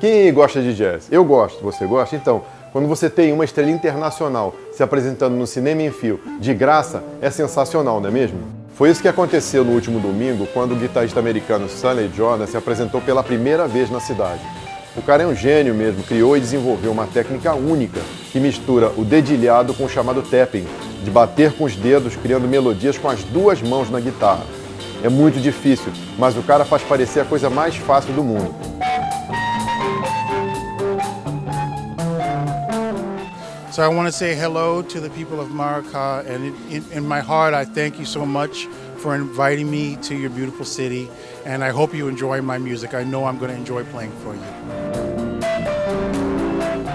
Quem gosta de jazz? Eu gosto, você gosta? Então, quando você tem uma estrela internacional se apresentando no Cine Henfil de graça, é sensacional, não é mesmo? Foi isso que aconteceu no último domingo, quando o guitarrista americano Stanley Jordan se apresentou pela primeira vez na cidade. O cara é um gênio mesmo, criou e desenvolveu uma técnica única que mistura o dedilhado com o chamado tapping, de bater com os dedos, criando melodias com as duas mãos na guitarra. É muito difícil, mas o cara faz parecer a coisa mais fácil do mundo. So I want to say hello to the people of Maricá, and in my heart I thank you so much for inviting me to your beautiful city, and I hope you enjoy my music. I know I'm going to enjoy playing for you.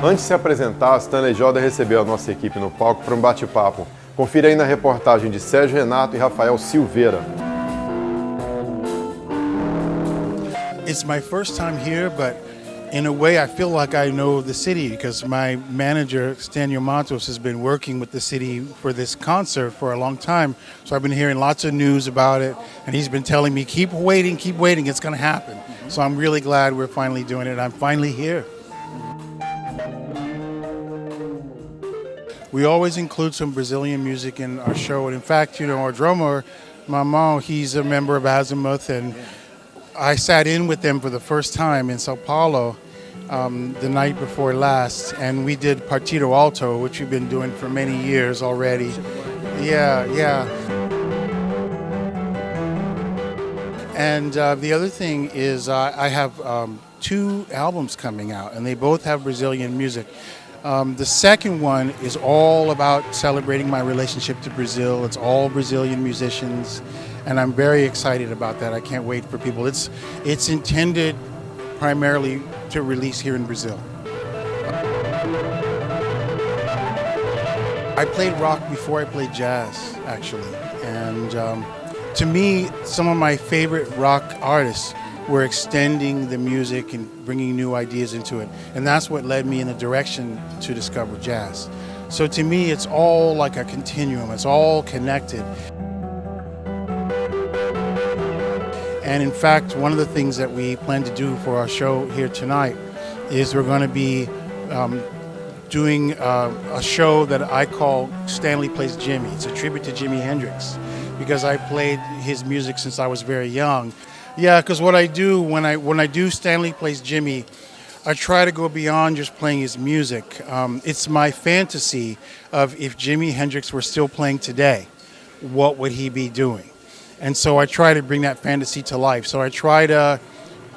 Antes de se apresentar, Stanley Jordan recebeu a nossa equipe no palco para um bate-papo. Confira aí na reportagem de Sérgio Renato e Rafael Silveira. It's my first time here, but in a way, I feel like I know the city because my manager, Stanley Jordan, has been working with the city for this concert for a long time. So I've been hearing lots of news about it, and he's been telling me, keep waiting, it's going to happen. So I'm really glad we're finally doing it. I'm finally here. We always include some Brazilian music in our show. And in fact, you know, our drummer, Mamão, he's a member of Azimuth, and I sat in with them for the first time in Sao Paulo the night before last, and we did Partido Alto, which we've been doing for many years already. Yeah. And the other thing is I have 2 albums coming out, and they both have Brazilian music. The second one is all about celebrating my relationship to Brazil. It's all Brazilian musicians, and I'm very excited about that. I can't wait for people. It's intended primarily to release here in Brazil. I played rock before I played jazz, actually, and to me, some of my favorite rock artists were extending the music and bringing new ideas into it, and that's what led me in the direction to discover jazz. So to me, it's all like a continuum. It's all connected. And in fact, one of the things that we plan to do for our show here tonight is we're going to be doing a show that I call Stanley Plays Jimmy. It's a tribute to Jimi Hendrix because I played his music since I was very young. Yeah, because what I do when I do Stanley Plays Jimmy, I try to go beyond just playing his music. It's my fantasy of if Jimi Hendrix were still playing today, what would he be doing? And so I try to bring that fantasy to life. So I try to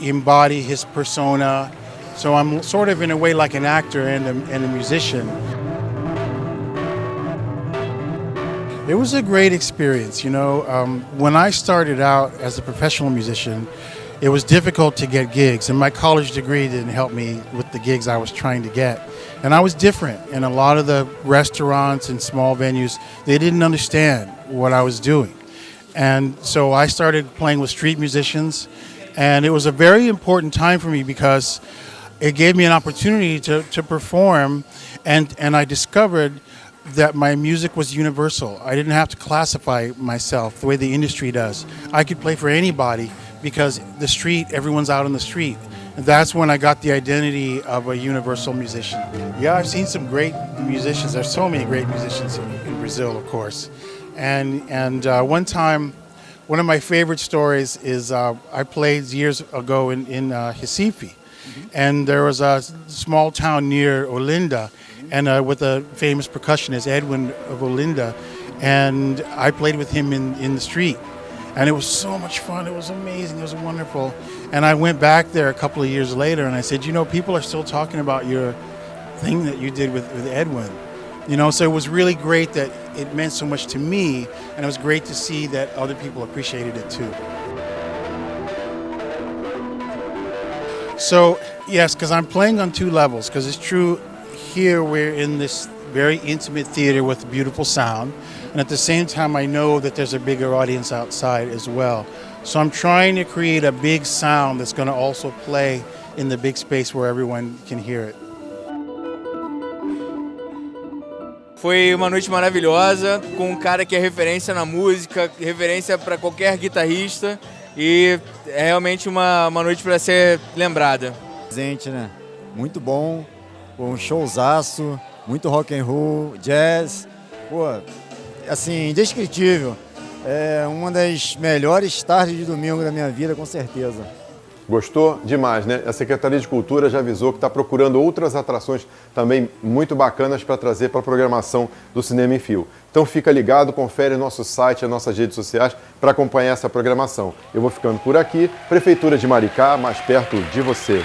embody his persona. So I'm sort of in a way like an actor and a musician. It was a great experience, you know. When I started out as a professional musician, it was difficult to get gigs, and my college degree didn't help me with the gigs I was trying to get. And I was different, and a lot of the restaurants and small venues, they didn't understand what I was doing. And so I started playing with street musicians, and it was a very important time for me because it gave me an opportunity to perform, and I discovered that my music was universal. I didn't have to classify myself the way the industry does. I could play for anybody because the street, everyone's out on the street. And that's when I got the identity of a universal musician. Yeah, I've seen some great musicians. There's so many great musicians in Brazil, of course. And one time, one of my favorite stories is I played years ago in Recife, and there was a small town near Olinda, and with a famous percussionist, Edwin of Olinda, and I played with him in the street, and it was so much fun. It was amazing. It was wonderful. And I went back there a couple of years later, and I said, you know, people are still talking about your thing that you did with Edwin. You know, so it was really great that it meant so much to me, and it was great to see that other people appreciated it too. So, yes, because I'm playing on 2 levels, because it's true, here we're in this very intimate theater with beautiful sound, and at the same time I know that there's a bigger audience outside as well. So I'm trying to create a big sound that's going to also play in the big space where everyone can hear it. Foi uma noite maravilhosa, com um cara que é referência na música, referência para qualquer guitarrista, e é realmente uma noite para ser lembrada. presente, né? Muito bom, pô, um showzaço, muito rock and roll, jazz, pô, assim, indescritível. É uma das melhores tardes de domingo da minha vida, com certeza. Gostou? Demais, né? A Secretaria de Cultura já avisou que está procurando outras atrações também muito bacanas para trazer para a programação do Cinema em Fio. Então fica ligado, confere nosso site, as nossas redes sociais para acompanhar essa programação. Eu vou ficando por aqui. Prefeitura de Maricá, mais perto de você.